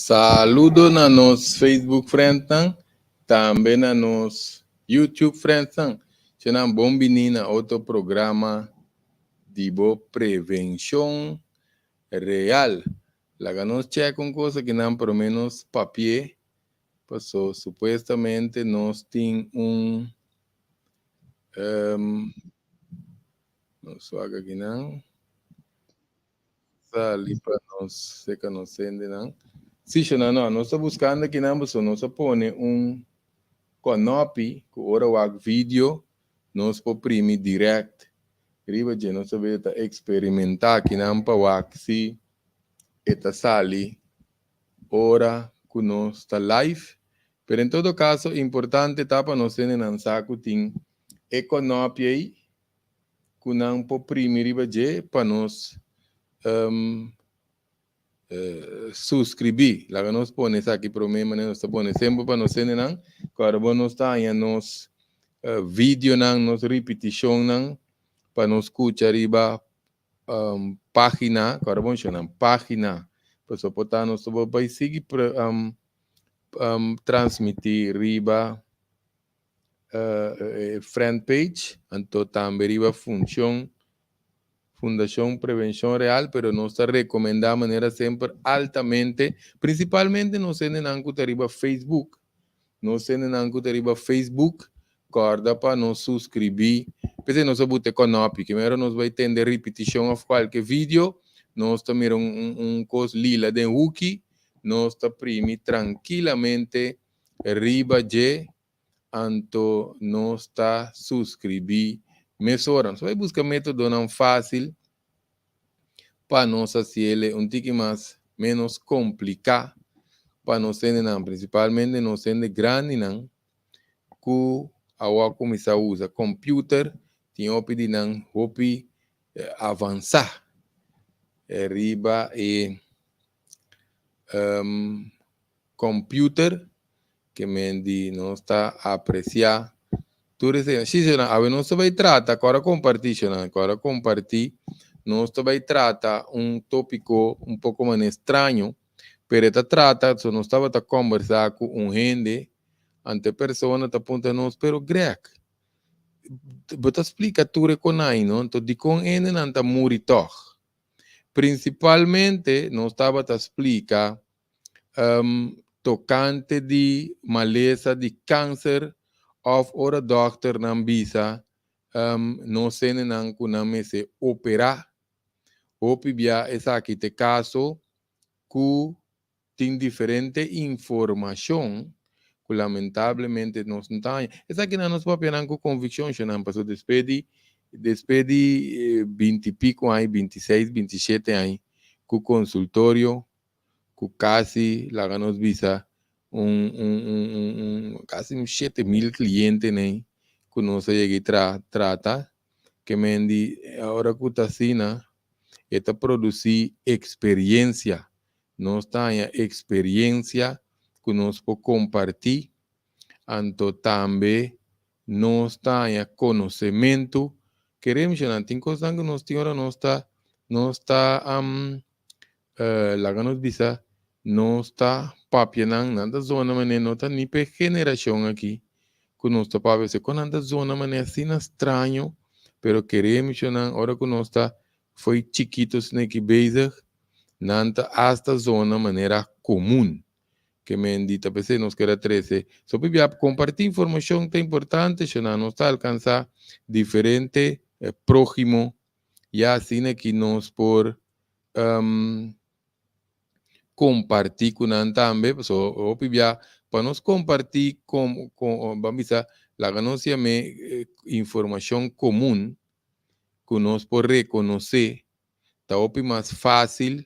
Saludo na nos Facebook friends, também na nos YouTube friends. Chama bom menina outro programa de boa prevenção real. Lá nos checa uma coisa que não pelo menos papel, passou supostamente nós tem nós aqui não, ali para nós se que nós sende não. Sim, não, nós estamos buscando aqui não, nós põe Conopi, que ora o vídeo, nós poprimir direct. Riba de nós sabemos experimentar que não para o se eta sali ora que nós está live. Pero em todo caso, importante tá para nós ter um saco tem Econopi aí, que não poprimir riba de para nós subscrever. Lá que nós põe aqui para mim, nós põe sempre para nós ter não, agora nós está aí nos vídeo não, nos repetição não, para nos escutar riba página, agora vamos chamar página, para suportar nós vai seguir transmitir riba friend page, então também riba Fundação Prevenção Real, pero nós está recomendando de maneira sempre altamente, principalmente nós temos na Facebook, nós temos na Facebook, corda para nos subscrever, porque nós vamos ter Conopi, que primeiro nós vai ter repetição de qualquer vídeo, nós também coisa lila de wiki, nós está primi tranquilamente riba de, anto nós está subscrever, mesora, nós vai buscar método não fácil, para nós fazer ele tique mais, menos complicado, para nós ter, principalmente nós ter grande, que a começar a usar computer, tem opinião não, avançar, riba e computer, que mendi não está a apreciar, tudo isso, se não se vai tratar, agora compartilhar, nós vai tratar tópico pouco mais estranho, pero esta trata, se nós estava a conversar com gente, ante pessoa está apontando, pero Greg, você explica tudo com aí, não? Então, de com ele não está muito. Principalmente, nós estava a explicar tocante de maleza de câncer, of ora doctor não bisa, não se não kuname se operar, opibia essa aqui te caso, que tem diferente informação, que lamentavelmente nós não temos. Essa aqui não nos papel com convicção, não passou despede 20 e pico aí, 26, 27 aí, com o consultório, com quase, lá nos visa, quase 7.000 clientes, né, que nós cheguei a tratar, que mendi, agora que está assim, está produzir experiência, nós temos experiência que nós podemos compartilhar, então também nós temos conhecimento, queremos não tem coisa que nós temos, nós está lá que nós visa, nós está papiando na zona, mas não está nem para geração aqui, que nós está para ver quando na zona, mas assim estranho, pero queremos não, hora que nós está foi chiquitos nesse bezig, nanta hasta zona maneira comum, que me dita PC nos quer 13. So, para compartir informação que é importante, se não está alcançar diferente próximo, e assim que nós por compartir com nós também, so, para nós compartir com vamos dizer, lá que nós chama informação comum, que nós por reconhecer, está mais fácil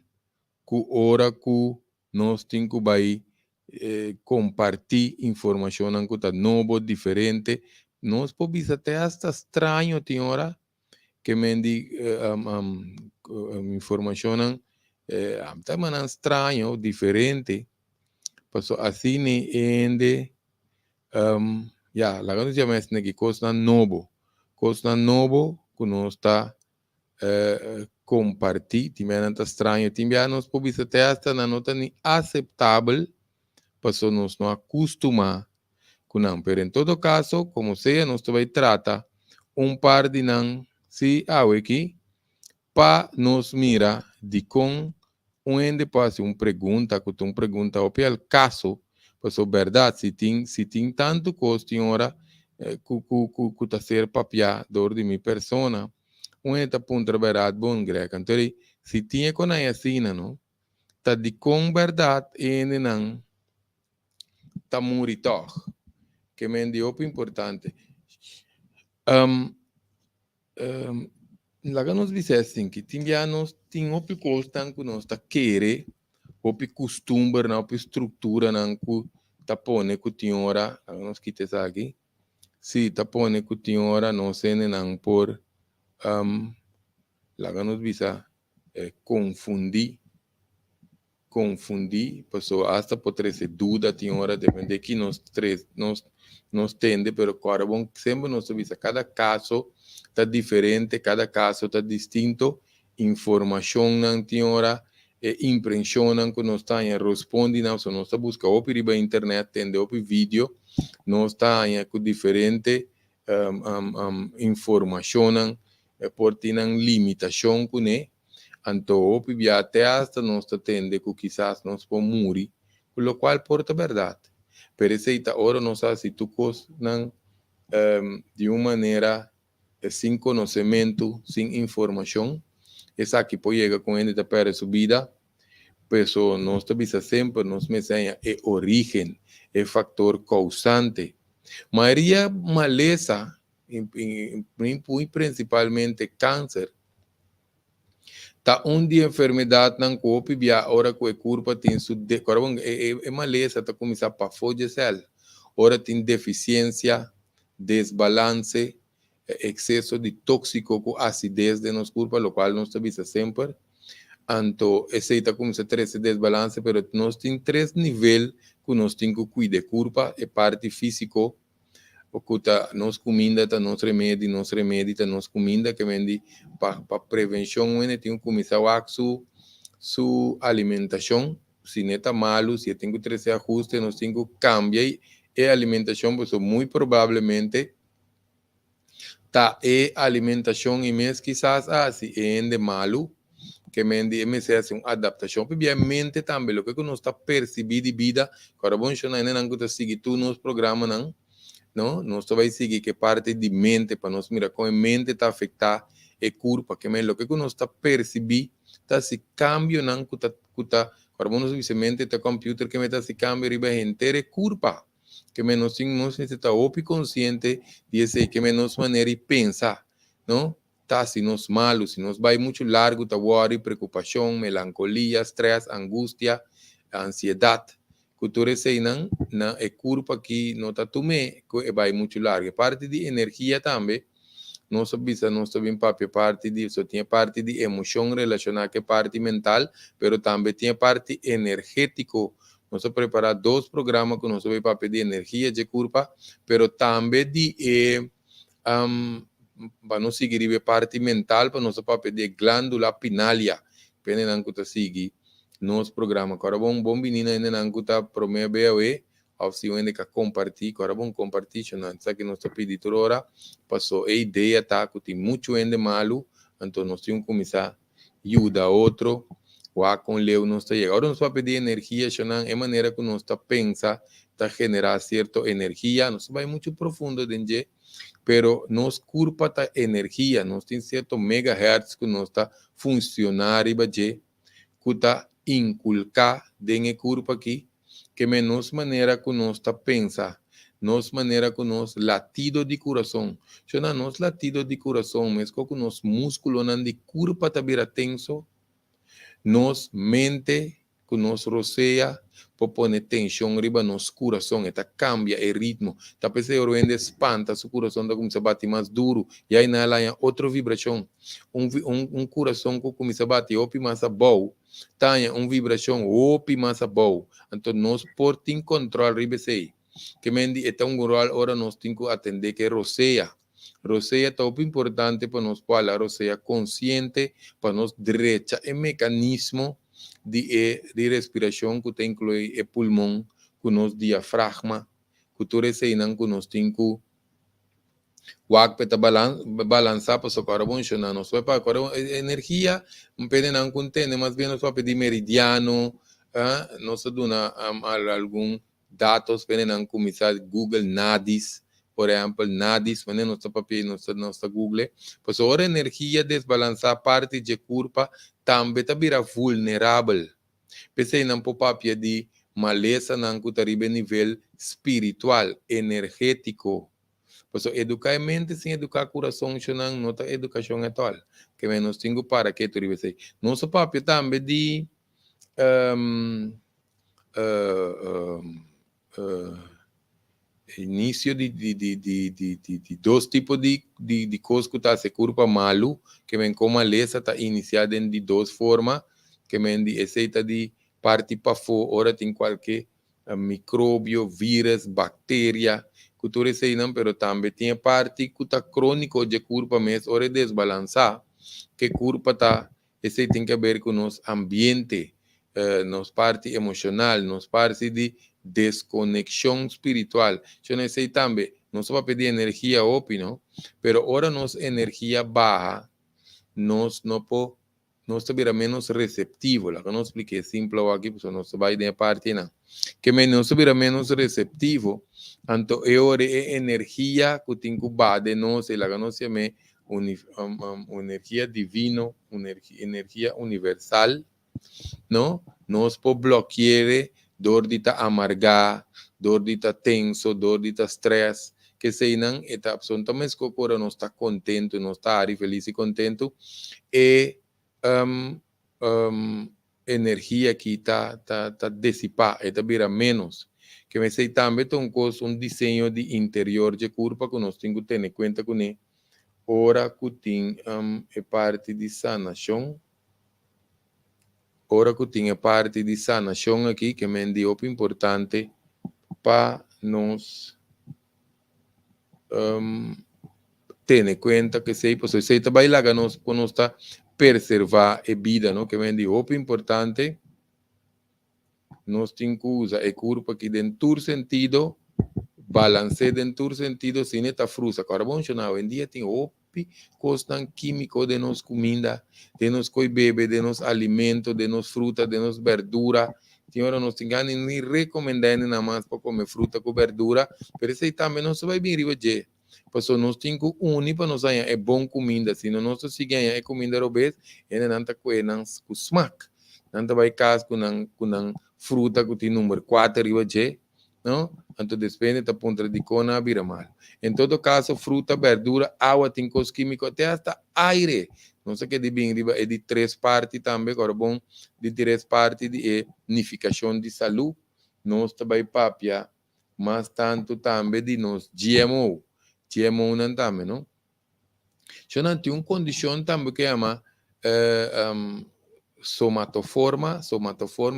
que hora que nós temos que compartilhar informação que está novo, diferente. Nós podemos até hasta estranho, tem hora que me informação está mais estranho, diferente. Assim, já, lá que nós chamamos de coisa novo que nós está compartir, também não está estranho, também nós podemos até não está nem aceitável, para nós não acostumar com não. Pero em todo caso, como seja, nós também trata par de não se aqui para nos mira de com onde pode pergunta, que tu pergunta o caso, pues verdade, se tem tanto custo hora que tá ser papia dor de minha persona, onde tá ponto verdade bom greca. Então, se tinha com a assim, não, tá de com verdade e não tá muritor, que me dio importante. Lá que nós dissessem que tinhamos opi costa que nós tá querer, opi costume, na opi estrutura, não que tá pone que tinha hora, nós quita isso aqui, se tá pone que tinha hora, não sei não por, lá que nós bisa confundir, pessoa hasta poder ser dúvida, tinha hora depende que nós três, nós tende, pero agora bom sempre nós bisa cada caso está diferente, cada caso está distinto, informação não tem hora, impressão não que nós está responde não, nós está buscando opi riba internet, tende opi vídeo, nós está com diferente informação não, por ter limitação com né, então opi via até hasta nós está tende que quizás nós por morrer, por lo qual porta verdade. Pero essa hora nós sabe se tu cos não de uma maneira sem conhecimento, sem informação, essa aqui pode chegar com ele da pera subida, pessoa nós também sempre nos menciona é origem, é fator causante. Maria maleza, principalmente câncer, tá onde a enfermidade não cope via hora que a curva tem su é maleza tá começar para falecer, hora tem deficiência, desbalance, excesso de tóxico com acidez de nos curva, lo qual nós avisa sempre. Então, esse está como se esse desbalance, pero nós tem três níveis que nós temos que cuidar de curva, é parte físico, o que tá nos comida, tá nos remédio, tá nos comida que vende para prevenção, né? Tem que começar a sua alimentação, se não está malo, se tem que trazer ajuste, nós temos que cambiar a alimentação, porque muito provavelmente tá a alimentação e mesmo quizás se é de malo, que me hace uma adaptação, obviamente também o que nós está percebendo de vida, agora bom, eu não que seguir tu nos programa não, nós vai seguir que parte de mente para nós mirar como a mente está afetada e corpo, que me o que nós está percebendo, está se cambio não que tá agora bom, nós mente tá computer que me está se cambio riba inteira e corpo, que me nós necessita opi consciente de esse que me nos maneira de pensar, não? Tá, se nos malos, se nos vai muito largo, tá worry, preocupação, melancolia, estresse, angústia, ansiedade. Cultura sei não, é culpa que não tá tume, que vai muito largo. Parte de energia também, não sabia, não sabia papel parte de, só tinha parte de emoção relacionada com parte mental, pero também tinha parte energético. Nós preparar 2 programas que nós sabia papel de energia de culpa, pero também de para não seguir a parte mental, para nós papel de glândula pineal, pene não que seguir nos programa. Agora bom menina ainda não que tá promove a opção ainda que compartilhar, agora bom compartilhar, não sabe que nós tá pedindo hora, passou a ideia tá que tem muito ainda malo, então nós temos que começar a ajudar outro, ou com leu nós tá agora nós papel de energia, não é maneira que nós tá pensa, tá generar certa energia, nós vai muito profundo dentro, pero nos culpa da energia, nós tem certo megahertz que nós está funcionar e baje, que está inculcar dentro culpa aqui, que menos maneira que nós está pensa, nos maneira que nós latido de coração, se não nos latido de coração, mas que nos músculo não de culpa tá vira tenso, nos mente que nos roceia, para pôr tensão riba nos coração, eta cambia o ritmo, tá pensando que espanta, seu coração tá começa a bater mais duro, e aí na lá outra vibração, coração que começa a bater opi mais bom, tá uma vibração opi mais bom, então nós por ter controle riba sei, que mendi é um rol hora nós temos que atender que roceia, Roseia é tão importante para nós falar, roseia consciente, para nós derecha o mecanismo de respiração que tem inclui o pulmão, com nos diafragma, que tu receinan com nós tem que wak peta balançar para socorrer funcionar. Nós vai para energia, um pede não contém, mas bem nós vai pedir meridiano, nós dona algum dados, pede não começar Google Nadis, por exemplo, Nadis, mas nós papel nós Google, pois a energia desbalançar parte de corpo também tá vira vulnerável. Pensei não por papel de maleza não que tá nível espiritual, energético. Pues educar a mente sem educar o coração, não está educação atual. Que menos tenho para que tu ribe sei. Nosso papel também de início de dois tipos de coisas que está se curva malo, que vem como a lesa está iniciada de duas formas, que vem de aceita de parte para fora, ora tem qualquer micróbio, vírus, bactéria, que tu recebem, pero também tem parte que está crônico de curva, mas ora desbalançar, que curva está, esse tem que ver com o nosso ambiente, nossa parte emocional, nossa parte de desconexão espiritual. Eu não sei também, não só para pedir energia ópio, pero ora nossa energia baixa, nós não podemos, nós estamos menos receptivo. Lá que eu não expliquei simples aqui, porque nós vai de parte não. Que nós estamos menos receptivo, então é hora é energia que tem que baixar de nós, e lá que nós chamamos energia divino, energia universal, não? Nós podemos bloquear dor de amargar, dor de tenso, dor de estresse, que se não é absolutamente que o não está contente, não está feliz e contente, e energia que está dissipada, está vira menos. Que me sei também um desenho de interior de corpo que nós temos que ter em conta com ele. Ora que tem parte de sanação, ora que tem parte de sanação aqui, que é muito importante para nós ter em conta que sei, pois sei também lá que nós está preservar a vida, não? Que é muito importante. Nós temos que usar o corpo aqui dentro do sentido, balancear dentro do sentido, sem estar fruta. Agora, bom, hoje em dia tem costan químico de nos comida, de nos bebê, de nos alimento, de nos fruta, de nos verdura. Senhora, nós temos nem recomendar nada mais para comer fruta com verdura, mas isso também não se vai bem riba de. Pois nós temos que unir para nós ganhar é bom comida, senão nós se ganhar é comida obesa, e não está com smack. Não vai caso com fruta que tem número 4 riba de, não? Então, depende da ponta de cona, vira mal. Em todo caso, fruta, verdura, água, tem coisas químicas, até hasta aire. Não sei que de bem, é de 3 partes também, agora bom, de 3 partes de unificação de saúde. Nós também papia, mas tanto também de nós GMO. GMO não também, não? Eu não tenho uma condição também que chama somatoforma,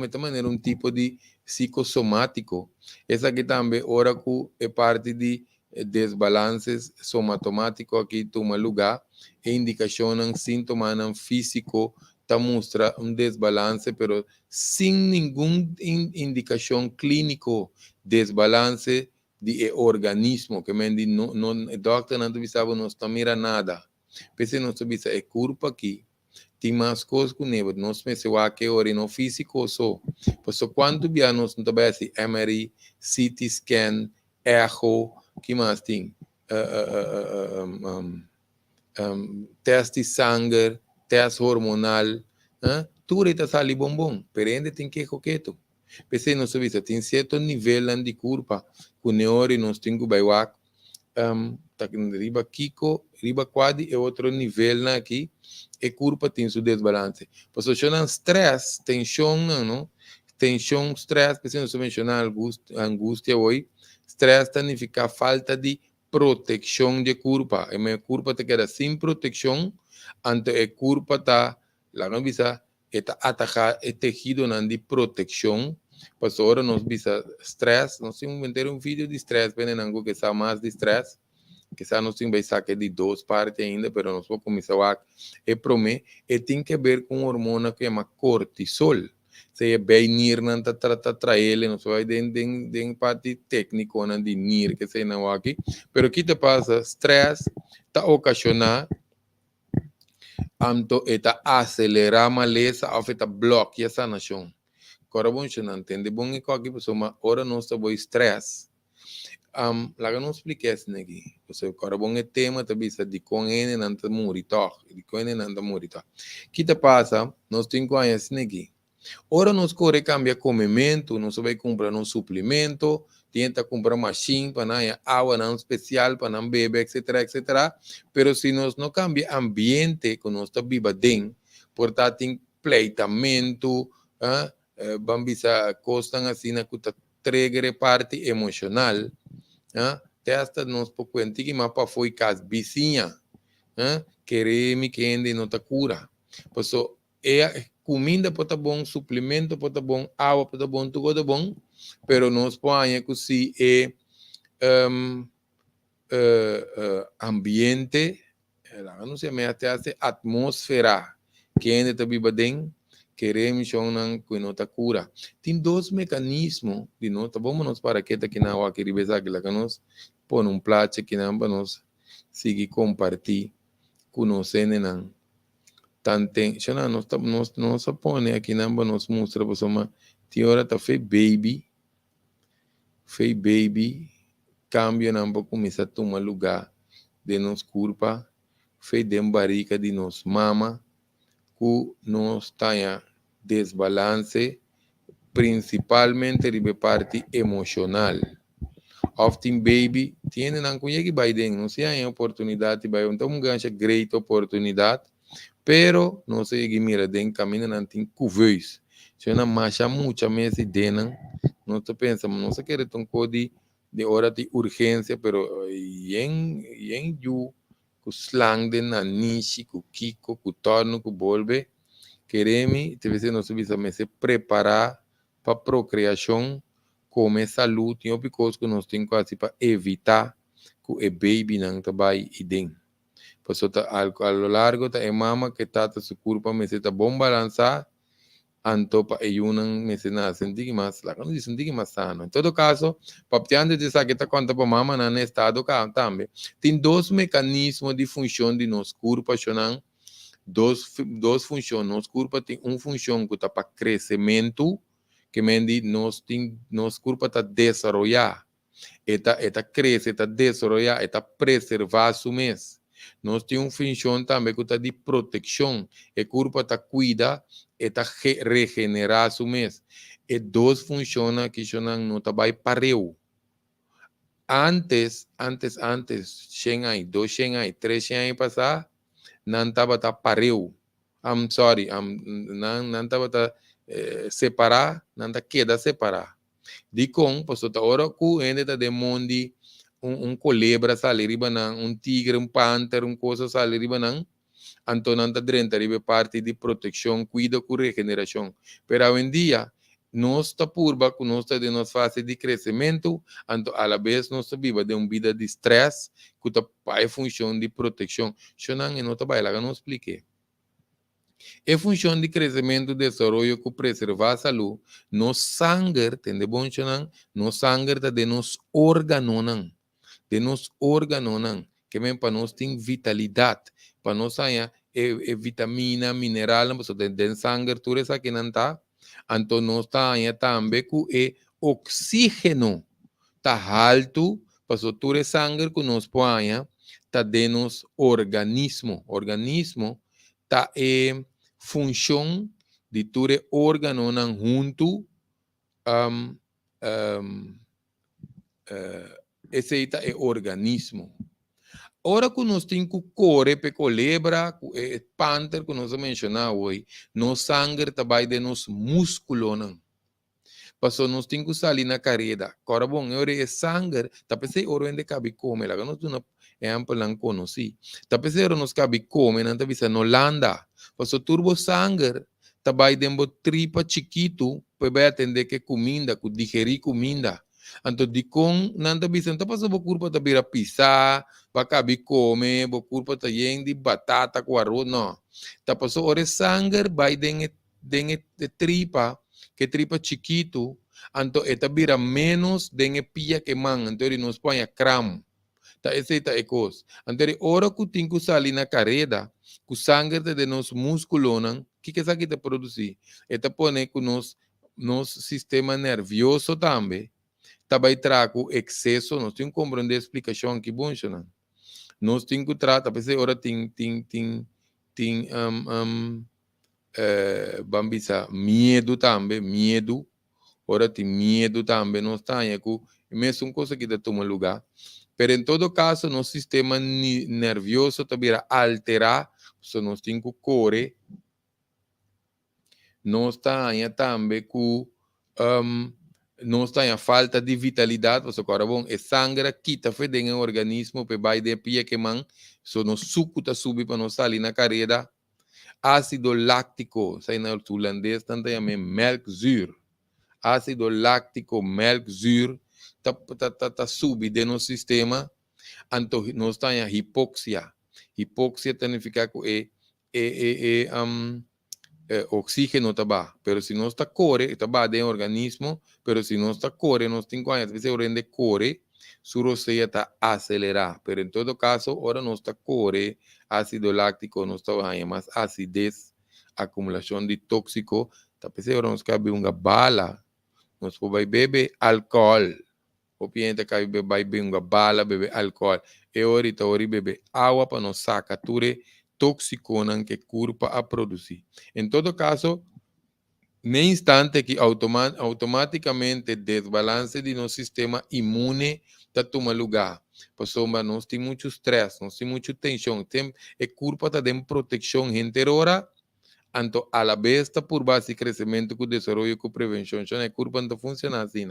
também é um tipo de psicossomático. Essa aqui também, ora que é parte de desbalances somatomáticos aqui toma lugar, e indicacionam sintomas físico, tá mostra um desbalance, pero sem nenhum indicação clínico, desbalance de organismo, que me diz, não, doctor não sabe, não está mira nada. Pensei, não sabe, é culpa aqui. Tem mais coisas que nós pensamos que é no físico só. Pois quando nós não trabalhamos assim, MRI, CT scan, echo, que mais tem? Teste de sangue, teste hormonal, tudo está ali bom, pero ainda tem que coqueto. Pensei, não sabe, tem certo nível de curva, que nós temos que bailar, riba Kiko, riba quadri é outro nível aqui, e curva tem seu desbalance. Pois se não stress, tensão, não? Tensão, stress, pensando em mencionar angústia hoje, stress significa falta de proteção de curva. E minha curva te queda sem proteção, então a curva está, lá não bisa, está atacar o tecido de proteção. Pois agora nós bisa stress, nós temos que ter um vídeo de stress, algo que está mais de stress, quizá nós temos que sacar de 2 partes ainda, mas nós vamos começar a tem que ver com hormona que chama cortisol. Se é bem NIR, não trata ele, não vai de parte técnica, não de NIR, que se não aqui. Pero aqui te passa, stress, está ocasionar, está acelerar a maleza, ou está bloquear essa nação. Agora, bom, você não entende bom e qualquer pessoa, ora não está bom estresse. Lá que não expliquei isso aqui. Você agora bom é tema, também está de com ele não está morito, de com ele não está morito. Que te passa, nós temos que conhecer aqui. Ora nós corre cambia comimento, nós vai comprar um suplemento, tenta comprar machine para não água não especial para não beber, etc, etc. Pero se nós não cambia ambiente que nós está viva dentro, portanto tem pleitamento, bambisa costan assim na que trigger parte emocional, testa nós por conta que mapa foi cas vizinha, querer me que ainda não tá cura, por isso é comida pode estar bom, suplemento pode estar bom, água pode estar bom, tudo bom, pero nós põe que se é ambiente, não sei, mas até a atmosfera que ainda está viva dentro, queremos não que não está cura. Tem 2 mecanismos de nós, vamos nós para que aqui na hora que ribeza que nós põe prato que não para nós seguir compartilhar com nós não. Tante, nós põe aqui na nos mostra para uma hora tá fez baby, cambia não para começar a tomar lugar de nos culpa, fez dembarica de nos mama, que nós tenha desbalance, principalmente de parte emocional. Often baby tiene não conhece vai dentro, não se há oportunidade, vai então um gancho great oportunidade. Pero não sei que mira den caminho não tem cuvês. Se não marcha muita mesa dentro, não estou pensando, não sei que é tão code de hora de urgência, pero em ju com slang de nanishi, com kiko, com torno, com bolbe, queremos, talvez não se se preparar para procriação, comer saúde, e porque que nós temos quase para evitar que o baby não trabalhe dentro. Pues a lo largo ta mama que tata su curpa me se ta bom balançar antopa e unan me se na sentir mais lá não sentir mais sano. Em todo caso, papteando de saber que conta para mama na estado cá também. Tem 2 mecanismos de função de nos curpa chonan, dois funções. Nos curpa tem função que tá para crescimento, que mendi nos curpa tá desenvolver, eta cresce, eta desenvolver, eta preservar su mês. Nós temos função também que está de proteção. E corpo está cuida e está regenerar o mês. E 2 funciona que não está bem pareu. Antes, 100 anos, 200 anos, 300 anos passar, não estava pareu. I'm sorry, não estava separar, não está queda separar. De com, passou a hora que ainda está de mundo culebra sale riba nang, tigre, panther, coisa sale riba nang, então não está dentro riba parte de proteção, cuida com regeneração. Pero hoje em dia, nós está purba, nós está de nossa fase de crescimento, então a la vez nós está viva de vida de estresse, que está para função de proteção. Isso não é não está bem, lá não expliquei. É função de crescimento, desenvolvimento, que preservar a saúde, no sangue, entende bom, no sangue está de nos órgãos, de nos órgãos, que vem para nós tem vitalidade, para nós tenha vitamina, mineral, de sangue, tudo isso aqui não está. Então nós tenha também que oxígeno está alto, para tudo sangue que nós põe, está de nos organismo está função de todo órgão junto, esse é o organismo. Ora que nós temos que correr para colebra, panther, que nós mencionamos hoje, no sangue também de nos músculos. Passou nós temos que sair na carreira. Agora, bom, é sangue, tá pensando ora onde cabe comer, lá nós não é amplo não conheci. Tá pensando nós cabe comer, não tá pensando na Holanda. Passou turbo sangue, também dentro tripa chiquito, para atender que comida, que digerir comida. Então, de com, nanta bisa, tá passando culpa tá vira pisar, bacabi come, bo culpa tá de batata com arroz, não. Tá passou ore sangue, vai de tripa, que tripa chiquito, então, eta vira menos de pia que man, então, ele nos põe a cram. Tá esse tá ecos. Então, ora que tem que sair na carreda, que o sangue de nos músculos, que essa aqui tá produzir? Eta põe que nos sistema nervioso também, também trago excesso, nós temos que compreender a explicação que funciona. Nós temos que tratar, porque agora tem bambisa, medo também, medo, ora tem medo também, nós temos que, mesmo coisa que está tomando lugar. Mas em todo caso, nosso sistema nervioso também alterar, so nós temos que correr, nós temos também que nós temos falta de vitalidade, você agora bom, é sangue quita fede no organismo, para vai de pia que man, so no suco tá subir para nós sair na carreira, ácido láctico, sai na holandês, tanto é melkzuur, ácido láctico, melkzuur, tá subir de no sistema, então nós temos hipóxia, hipóxia significa que oxígeno está pero se não está core, está dentro do organismo, pero se não está core, nós temos que vezes o rende core, su roceia está acelerar, pero em todo caso, ora não está core, ácido láctico, não está mais acidez, acumulação de tóxico, tá pensando ora nós cabe uma bala, nós vai beber álcool, o piente cabe vai beber uma bala, beber álcool, e ahorita beber água para nos sacar tudo toxicona que corpo a produzir. Em todo caso, no instante que automaticamente desbalance de nosso sistema imune está tomando lugar. Passou, mas nós temos muito estresse, nós temos muita tensão, o corpo está dando proteção interior, então, a la vez está por base de crescimento, com desenvolvimento, com prevenção, então o corpo não funciona assim.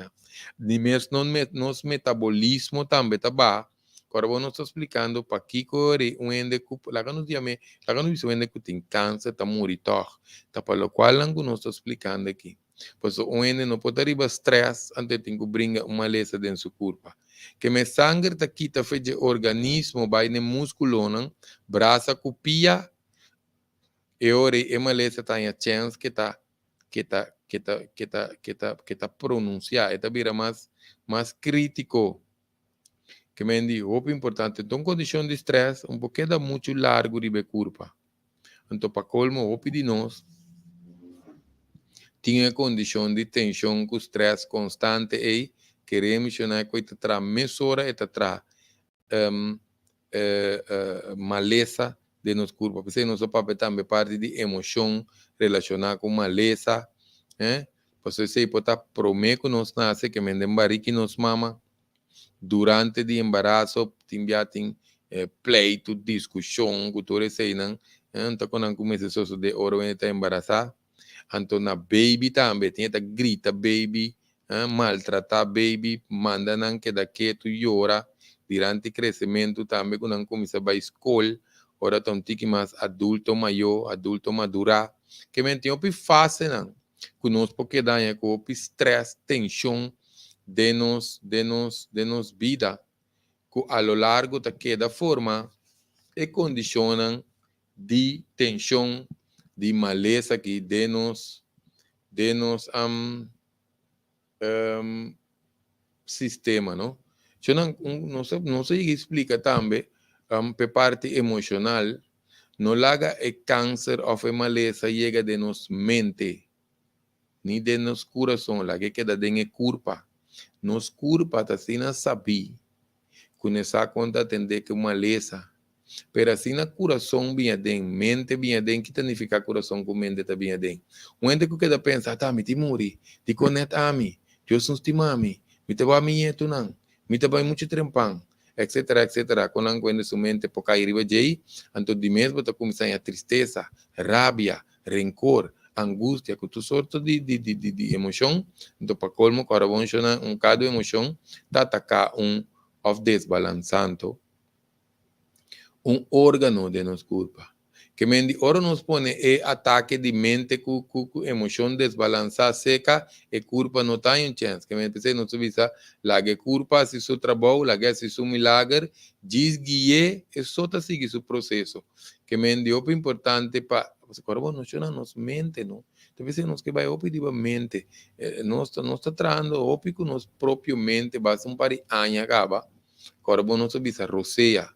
De mesmo, nosso metabolismo também está baixo. Agora, vou nos explicando para que corre um ende que lá nos diame, lá nos diz um ende que tem câncer, está moritor, tá para o qual nós estamos explicando aqui. Pois o ende não pode arribar estresse, antes tem que brincar uma lesão dentro do seu corpo. Que me sangue está aqui, está feito de organismo, vai no músculo, braça, copia, e ora é uma lesão tem a chance que está pronunciar, está vira mais crítico. Que me diz, o importante, então, condição de estresse, pouquinho muito largo de curva. Então, para colmo, o de nós, tinha condição de tensão com estresse constante e queremos mencionar que está tra mesura e está tra maleza de nos curva. Porque nosso papel também parte de emoção relacionada com maleza, Porque se pode estar prometo nos nasce que mendem barrique nos mama, durante o embaraço, tem pleito, discussão, cultura, então quando começa a de hora when está embaraçada, então na baby também, tem que grita baby, maltratar baby, manda não que daqui tu llora, durante o crescimento também, quando começa a escola, ora tem que mais adulto maior, adulto madurar, que me tem que fazer, não, conosco porque dá com estresse, tensão, de nos vida, que a lo largo da queda forma e condicionam de tensão, de maleza que de nos sistema, não? Não sei explica também, por parte emocional, não laga e câncer ou a maleza chega de nos mente, nem de nos coração, lá que queda de culpa. Nos culpa está sendo saber, com essa conta atender que uma lesa, pero assim na coração bem dentro, mente bem dentro, que significa coração com mente está bem dentro. Um ente que queda pensa, tá, me te morri, te conecta a mim, eu sou estimami, me te vai me tu não, me te vai muito trempão, etc, etc. Quando sua mente por cair riba jei, então de mesmo está começando a tristeza, rabia, rancor, angústia, com toda sorte de emoção, então para colmo, agora vamos chamar cada emoção, está atacar of desbalançando órgano de nos culpa. Que mendi, ora nos pone ataque de mente com emoção desbalançada, seca, e culpa não tem chance. Que mendi, não se visa, lá que culpa, se seu trabalho, lá que se seu milagre, diz guie, e só tá seguir seu processo. Que mendi, o importante para, você corre, não chama nos mente, não? Talvez nós que vai opi diba mente, nós está trazendo opi com nos próprio mente, basta um pari anos acaba, corre, não se visa, roceia.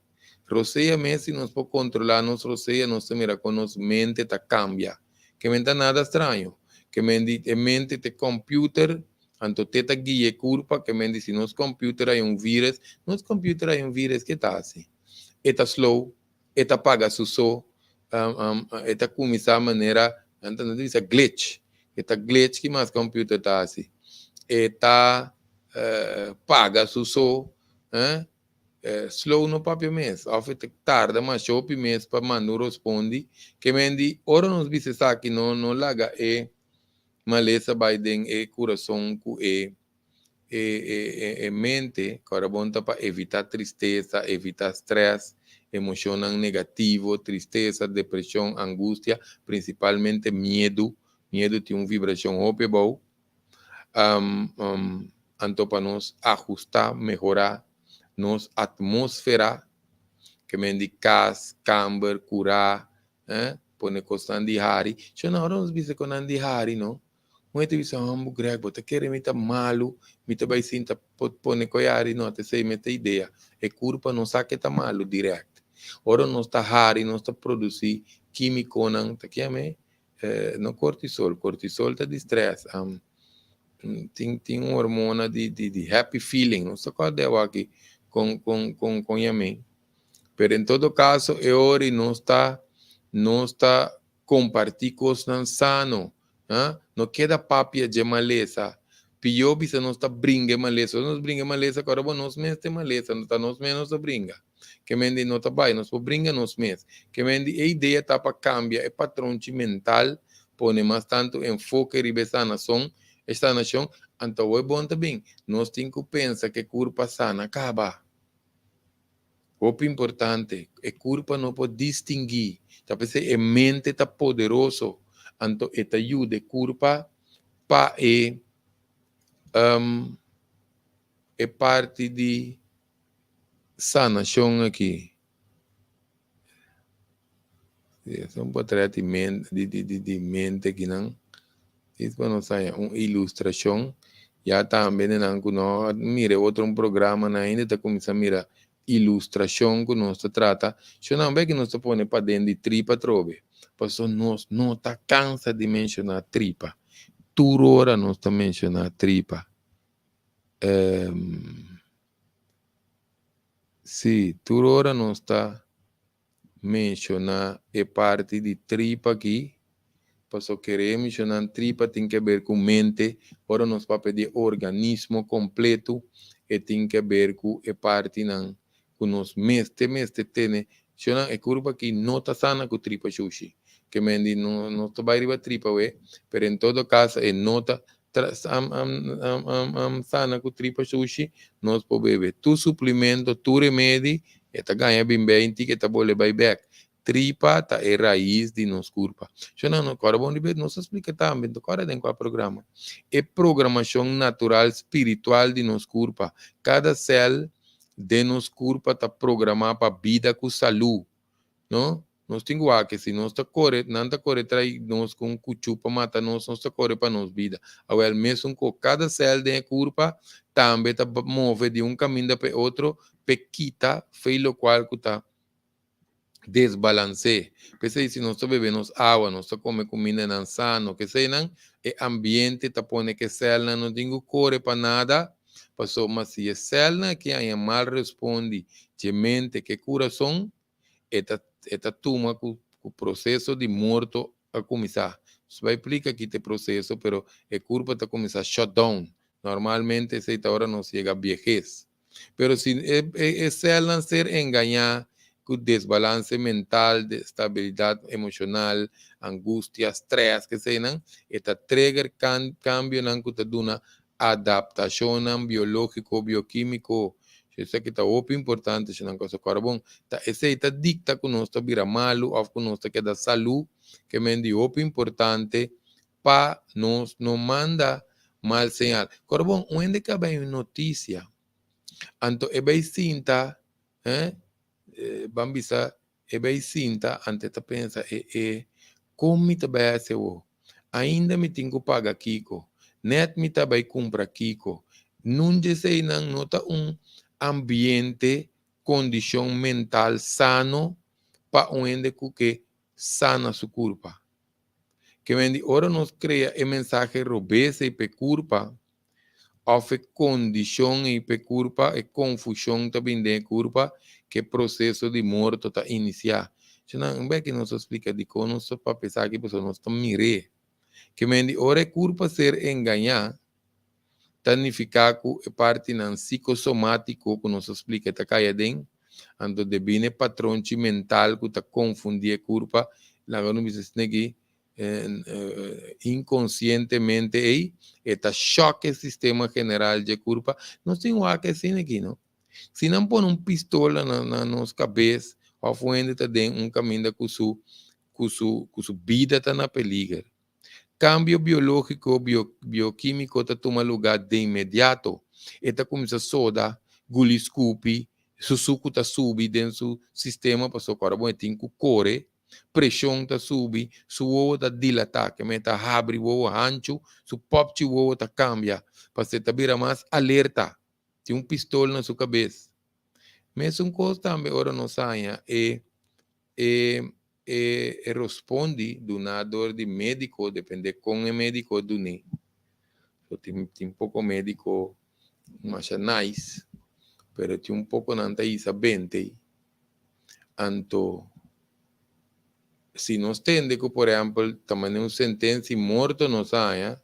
Roseia mesmo, si nos pode controlar, nos roseia, nos mira con nos mente te cambia. Que mente nada extraño. Que mente te computer, anto te guía culpa, que mente si nos computer hay un virus, nos computer hay un virus que está así. Eta slow, eta paga su so, eta comienza maneira, então dice glitch. Eta glitch que mais computer está assim. Eta paga su so, slow no papel mês, of tarda, mas chope mês para mandar responde, que mendi, ora nos disse que não laga maleza Biden coração com mente, corabonta para evitar tristeza, evitar stress, emoção negativo, tristeza, depressão, angústia, principalmente medo tem uma vibração ópia, então para nos ajustar, melhorar nos atmosfera, que mendi cas, camber, curar, pone costan di hari. Yo na hora nos bisa con di hari, no? Muito bisa hambu greg, bota querer mita malu, mita vai sinta pone coiari, no, te sei meta ideia. E culpa não sabe que tá malu direct. Ora não está hari, não está produzir químico, não, tá que no cortisol tá de stress. Tem uma hormona de happy feeling, não sei qual é aqui. Com Yamin. Pero em todo caso, Eori não está compartir coisas sano. Não queda papia de maleza. Pior se não está brinca maleza. Nós brinca maleza, agora nós mesmos tem maleza. Não está nós menos brinca. Que mendi não está bem, nós brinca nós mesmos. Que mendi a ideia está para cambiar, é patrão mental, pone mais tanto enfoque e sanação, esta nação. Então é bom também. Nós temos que pensar que culpa sana acaba. O importante é culpa não pode distinguir. Talvez a mente está poderoso. Então, esta ajuda culpa para é parte de sanação aqui. São para de mente que não. Isso não sai uma ilustração. Já também não mire outro programa ainda está começando a mirar ilustração que nós trata. Se não vê que nós põe para dentro de tripa trove. Porque nós não está cansa de mencionar tripa. Toda hora nós está mencionar tripa. Sim, toda hora nós está mencionar a parte de tripa aqui. Porque querer mencionar tripa tem que ver com mente. Ora nós para pedir organismo completo e tem que ver com a parte não. Com os mestre tem é curva que não está sana com tripa sushi. Que mendi não está bem riba tripa, mas em todo caso é nota sana com tripa sushi, nós podemos beber tu suplemento, tu remédio, e tá ganha bem 20 que tá bom levar back. Tripa tá é raiz de nos culpa. Eu não agora bom de ver, nós explica também, agora tem qual programa. É programação natural espiritual de nos culpa. Cada célula de nos culpa está programada para vida com saúde, não? Nós temos que se nós está correto, não está correto aí nós com cuchu para matar nós está correto para nós vida. Agora mesmo com cada célula de culpa também está move de um caminho para outro, pequita, fez o qual que está desbalance. Porque se nós estamos bebendo água, nós estamos comendo comida não sano, que sei não, é ambiente está pondo que célula não tem corre para nada. Passou, mas se a célula que aí mal responde, de mente, que coração, esta turma com o processo de morto a começar. Isso vai explicar aqui este processo, pero a curva está começar a shutdown. Normalmente, essa hora não chega a vejez. Pero se a célula ser enganar com desbalance mental, de estabilidade emocional, angústia, estresse, que sei não, esta trigger cambio não que te dá adaptação biológico, bioquímico. Isso aqui está muito importante, se não coisa carbon. Tá, esse aí tá dicta que nós tá vira malo, ou que nós tá que da saúde, que me di muito importante para nós não manda mal señal. Carbon, onde que vai notícia? Anto e vai sinta, bambisa, e vai sinta, ante ta pensa, como me vai ser o? Ainda me tenho paga Kiko, net me vai comprar Kiko. Não sei não nota ambiente, condição mental sano para onde que sana su culpa. Que vendi, ora nos crea el mensaje robese y pe culpa, of condição e pe culpa, e confusão também de culpa, que processo de morte está iniciar. Não é que nos explica de como nós para pensar que pessoas nós estamos mire. Que vendi, ora culpa ser enganar, significa que parte nan psicossomático que nos explica tá caia den, ando de bine patrão mental que tá confundir culpa, lá não me snegi inconscientemente aí, eta choque sistema general de culpa, não tem o que assim aqui, não? Se não põe pistola na nossa cabeça, ou fuende tá den caminho com su vida tá na peligro. Cambio biológico, bioquímico te toma lugar de inmediato. Esta começa a soda, guliscupi, su suco ta subi dentro do sistema para o corpo tem que correr, pressão ta subi, su ovo ta dilata, que meta abre o ovo ancho, su pop de ovo ta cambia, para você ta vira mais alerta. Tem pistola na sua cabeça. Mas coisa também, ora não saia, responde do nadador de médico, depende com o médico do ne. Tem pouco médico mais nice, pero tem pouco nanta isa 20. Anto, se nós tende que, por exemplo, também sentença morto nos haya,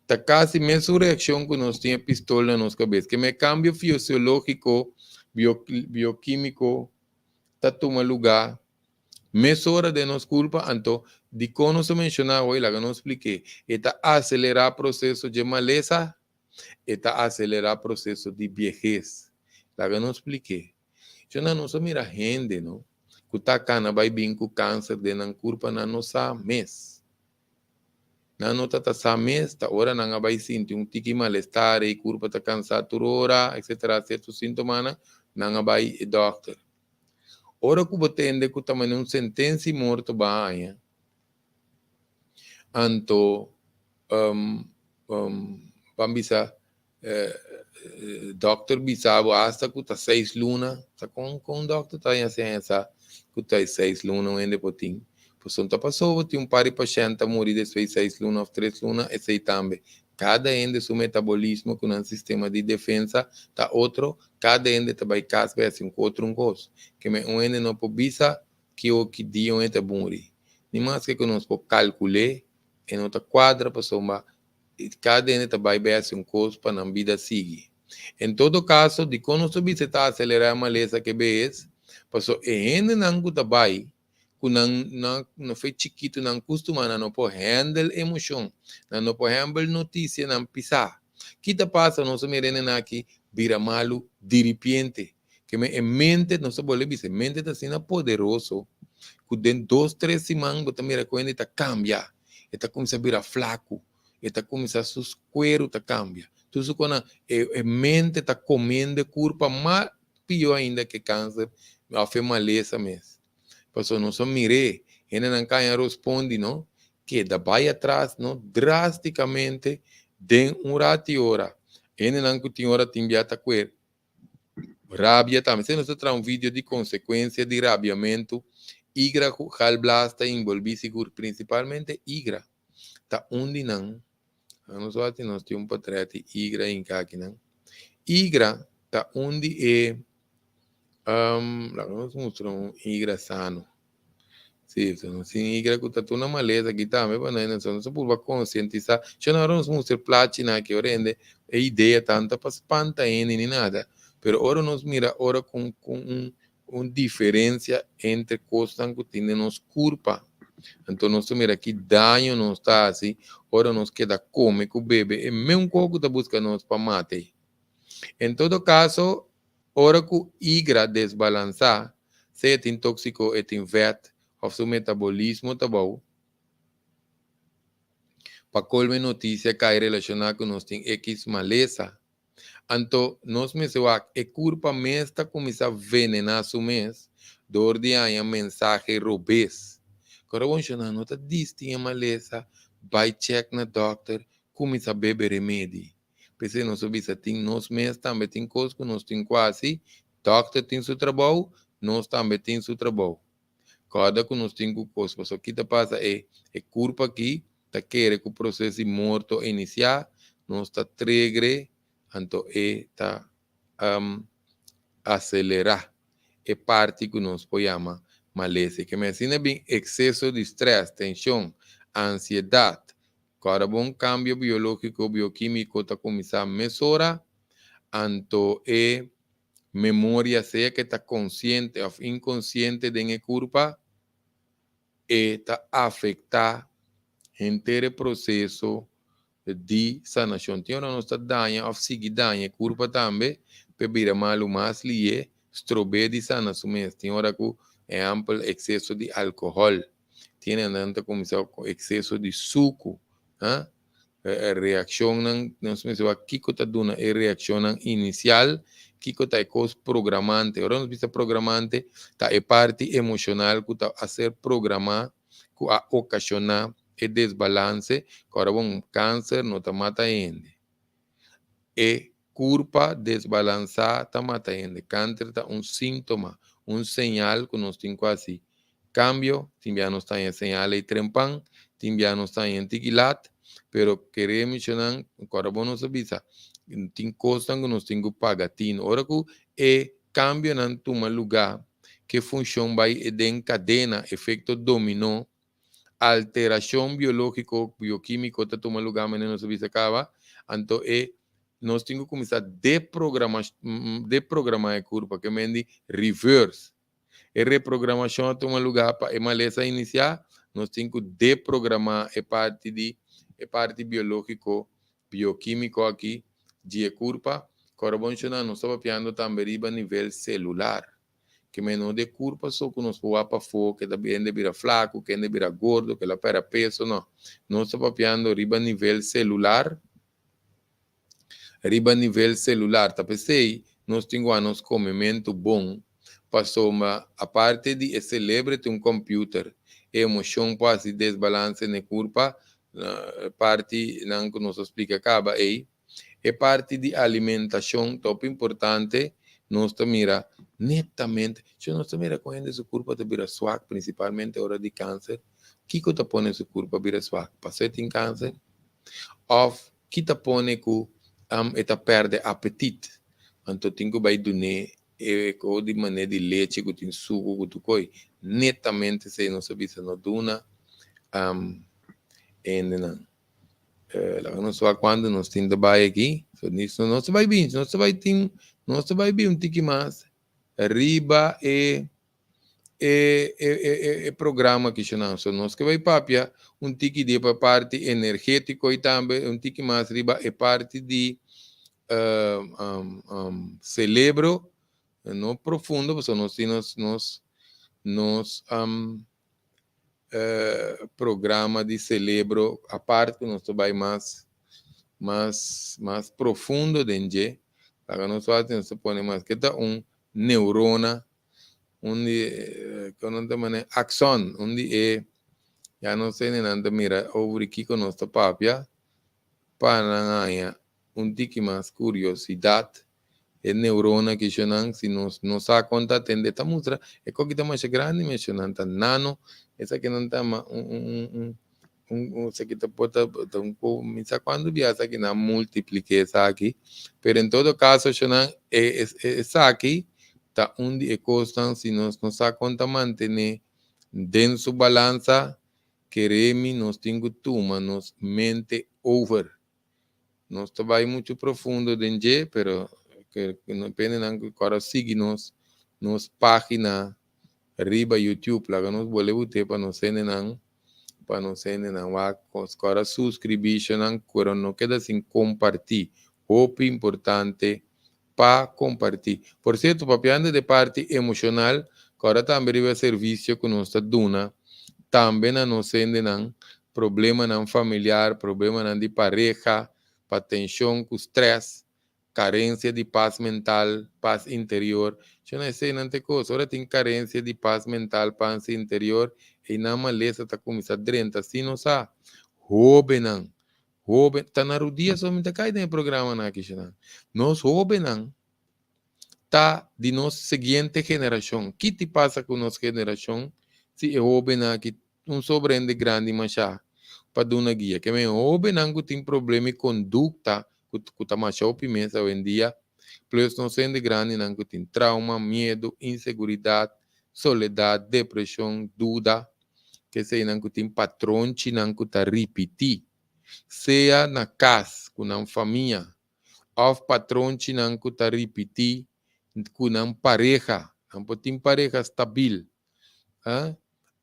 tá quase a mesma reação que nós tinha pistola na nossa cabeça, que me cambio fisiológico, bioquímico, tá toma lugar. Mesura de nos culpa, então, de como se mencionava hoje, lá que não expliquei, está acelerar o processo de maleza, está acelerar o processo de viejez, lá que não expliquei. Eu não sou mira gente, não? Que está cana vai vir com câncer de não culpa na nossa mês. Na nota sa mês, tá hora não vai sentir tique malestar e culpa está cansado toda hora, etc. Certos sintomas, não vai doctor. Ora que você entende que também sentença morto vai, anto pambisa doctor bisabo hasta que tá 6 luna, tá com doctor tá assim essa que tá 6 luna ainda potin. Pois tá passou tem par de paciente morrer depois 6 luna ou 3 luna e sei também. Cada ende seu metabolismo com um sistema de defesa tá outro, cada ende tá vai casa vai assim outro coisa. Que me ende não pode bisa que o que dia ende morrer. Nem mais que nós pode calcular em outra quadra para somar cada ende tá vai assim coisa para na vida seguir. Em todo caso, de quando você está acelerar a maleza que vês, passou ende não tá vai não foi chiquito, não costuma, não pode handle emoção, não pode handle notícia, não pisar. Que te passa, não se merene aqui, vira malo, de repente, que me mente, não se pode dizer, mente está sendo poderoso, que dentro 2, 3 semanas, você mira com ele, está cambia, está começando a virar flaco, está começando a sus cuero, está cambia. Tudo quando a mente está comendo culpa, mais pior ainda que câncer, a fé maleza mesmo. Pastor, não só mirei, ele não canha responde, não? Que da vai atrás, não? Drasticamente, de rato e hora. Ele não tem hora de enviar a querer. Rabia também. Se nós traz vídeo de consequência de rabiamento, igra, halblasta, envolve-se principalmente igra. Tá onde não? Nós temos patrete igra em caqui, não? Igra, tá onde é lá nós mostramos igra sano. Sim, sim, igra que tá na maleza aqui também, mas não só não por conscientizar. Já não vamos mostrar platina que orende a ideia tanta para espanta nem nada. Pero ora nos mira ora com diferença entre coisas que tem nos culpa. Então nós mira aqui daño não está assim, ora nos queda come com bebe, é mesmo coco da busca nos para mate. Em todo caso, Ora que igra desbalançar, se é tóxico, é vet, ou seu metabolismo tá bom. Para colme notícia que relacionada com nós tem X maleza. Então, nós me é culpa mesmo começar a venenar su mês, dor de aí mensagem robês. Agora, vamos chamar, não está distinta maleza, vai check na doctor, começa a beber remédio. Porque nós sabemos que nós mesmos também tem coisas que nós temos quase, doctor tem seu trabalho, nós também temos seu trabalho. Cada que nós temos coisas, o que está passa é culpa aqui, está querendo que o processo morto iniciar, nós está trigger, então está acelerar. É parte que nós podemos malese, que me ensina bem excesso de estresse, tensão, ansiedade. Cada bom cambio biológico, bioquímico está começando a mesurar, então memória, seja que está consciente ou inconsciente de culpa, está afetar inteiro processo de sanação. Tem uma nossa danha, ou seguir danha, culpa também, bebida malo mais lié, estrobe de sanação. Tem hora que é amplo excesso de álcool, tem andando começar com excesso de suco, a reação não se mesmo aqui que está dando é reação inicial, que está é coisa programante. Agora nós vista programante, tá é parte emocional que está a ser programada, que a ocasionar e desbalance, agora um câncer não está matando. E culpa desbalançar está matando. Câncer está um sintoma, um sinal que nós temos quase. Cambio, também nós está em sinal de trempan, também nós está em tiquilat, pero queremos mencionar, agora não sabia, tem coisas que nós temos que pagar. Ora que é cambio não toma lugar, que funciona vai em cadena, efeito dominó, alteração biológico, bioquímico, está tomando lugar, mas não se acaba. Então, nós temos que começar a desprogramar a curva, que é reverse. A reprogramação toma lugar para a maleza iniciar, nós temos que desprogramar a parte biológico, bioquímico aqui, de curva. Agora, nós estamos piando também a nível celular. Que menos de culpa só que nos voa para fora, que também de vira flaco, que de vira gordo, que la pera peso, não. Nós estamos papiando riba nível celular, tá pensei, nós temos comimento bom, passou a parte de celebra um computer, emoção quase desbalance na culpa, parte não que nos explica acaba aí, é parte de alimentação, top importante, nós mira netamente, se nós mira com essa curva de vira swag, principalmente hora de câncer, que te põe essa curva vira swag? Passei em câncer, ou que te põe que eta perde apetite, então tem que vai donar ou de maneira de leite, que tem suco, que tu coi, netamente se não sabe se não dona, ainda não. Não só quando nós temos trabalho aqui, nisso não se vai bem, não se vai bem um tique mais. Arriba programa que chamamos, nós que vai papia um tique de parte energético e também um tique mais arriba é parte de cerebro, não profundo, porque nós programa de cerebro, a parte que nós vai mais profundo dentro, para nós fazemos se põe mais que tá neurona, onde que não tem axon, onde já não sei nem nada mira over aqui que nós papia para ganhar tique mais curiosidade. É neurona que chamam, se não sabe conta, tem esta mostra, é que está mais grande, mas chamam nano, essa que não está se que pode começar quando viaja aqui na multiplique essa aqui, pero em todo caso, chamam, essa aqui, está onde é constante, se não sabe conta, manter dentro da balança, queremos, nós temos que tomar, nos mente over. Nós trabalhamos muito profundo dentro, pero que não depende não agora siga nos página arriba YouTube lá nos bolemos ter para nos sendo não vai agora subscription não quando não queda sem compartilhar o importante para compartir. Por certo, papiando de parte emocional, que agora também é serviço que nós estamos dando, também não sendo problema não familiar, problema não de pareja, para tensão, com estresse, carência de paz mental, paz interior. Eu não sei, não tem coisa. Agora tem carência de paz mental, paz interior, e na maleza está começando a drenta, assim não sabe. Roube não. Roube, está na rodia somente cai no programa na aqui, nós roube não. Tá de nossa seguinte geração. O que te passa com nossa geração? Se é roube na que um sobreende grande machá para dar uma guia. Que me roube não que tem problema de conduta, que tá machá o pimenta hoje em dia. Plus não sendo grande não que tem trauma, medo, inseguridade, soledade, depressão, dúvida. Que sei não que tem patrão não que tá repetir. Seja na casa, com a família, ou patrão não que tá repetir com uma pareja, não tem pareja estabil,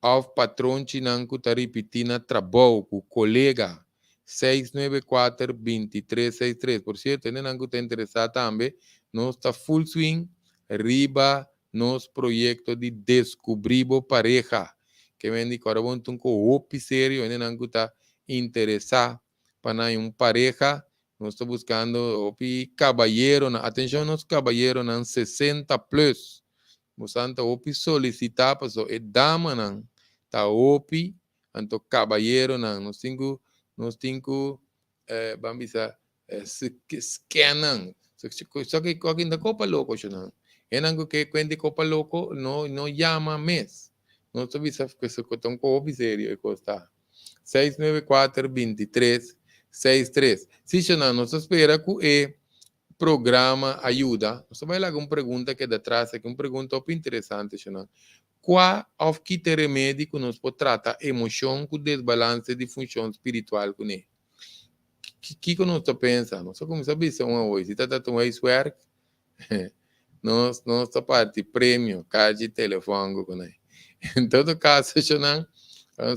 ao patrão não que está repetindo trabalho com colega, 694-2363, por certo, não que está interessado também, nós está full swing, riba, nosso projeto de descobrir a pareja, que vem de agora um pouco sério, não que está interessado para uma pareja, nós estamos buscando o caballeiro, atenção, nos caballeiro, 60 plus. Mosanta opi solicitar para so dama não tá opi anto caballeiro não nos cinco bambisa scanan só que qualquer da copa louco não é não que quando copa louco não chama mês não tô bisa que se cotão com opi sério e costa 694-2363 se não se espera que programa ajuda. Você vai lá com uma pergunta que é de trás, que é uma pergunta muito interessante, não? Qual é que te remédio que nós podemos tratar emoção com desbalance de função espiritual com ele? Que nós estamos pensando? Só como sabe se hoje, se está tendo work, nós estamos parte prêmio, card telefone com ele. Em todo caso, não,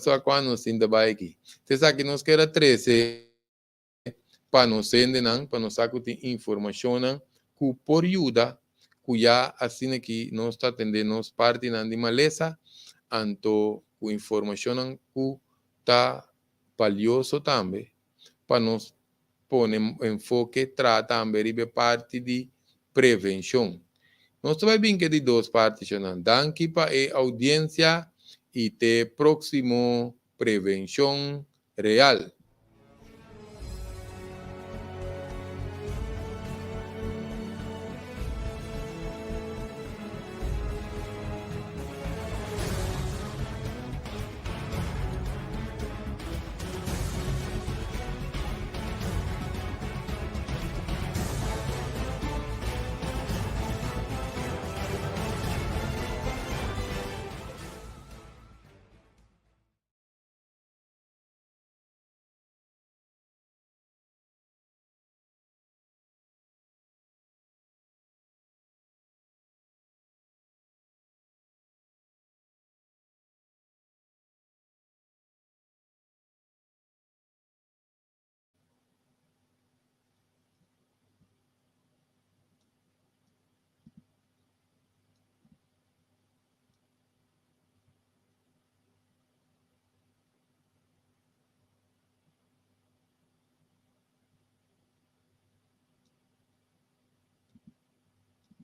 só quando nós ainda vai aqui. Você sabe que nós queremos 13 para nos entender, para nos saber informação que por ajuda, que já assim que nós está atendendo nós parte de maleza, então com informação que está valioso também, para nos pôr enfoque, trata também de parte de prevenção. Nós vai bem que de duas partes, não? Danke para a audiência e te próximo prevenção real.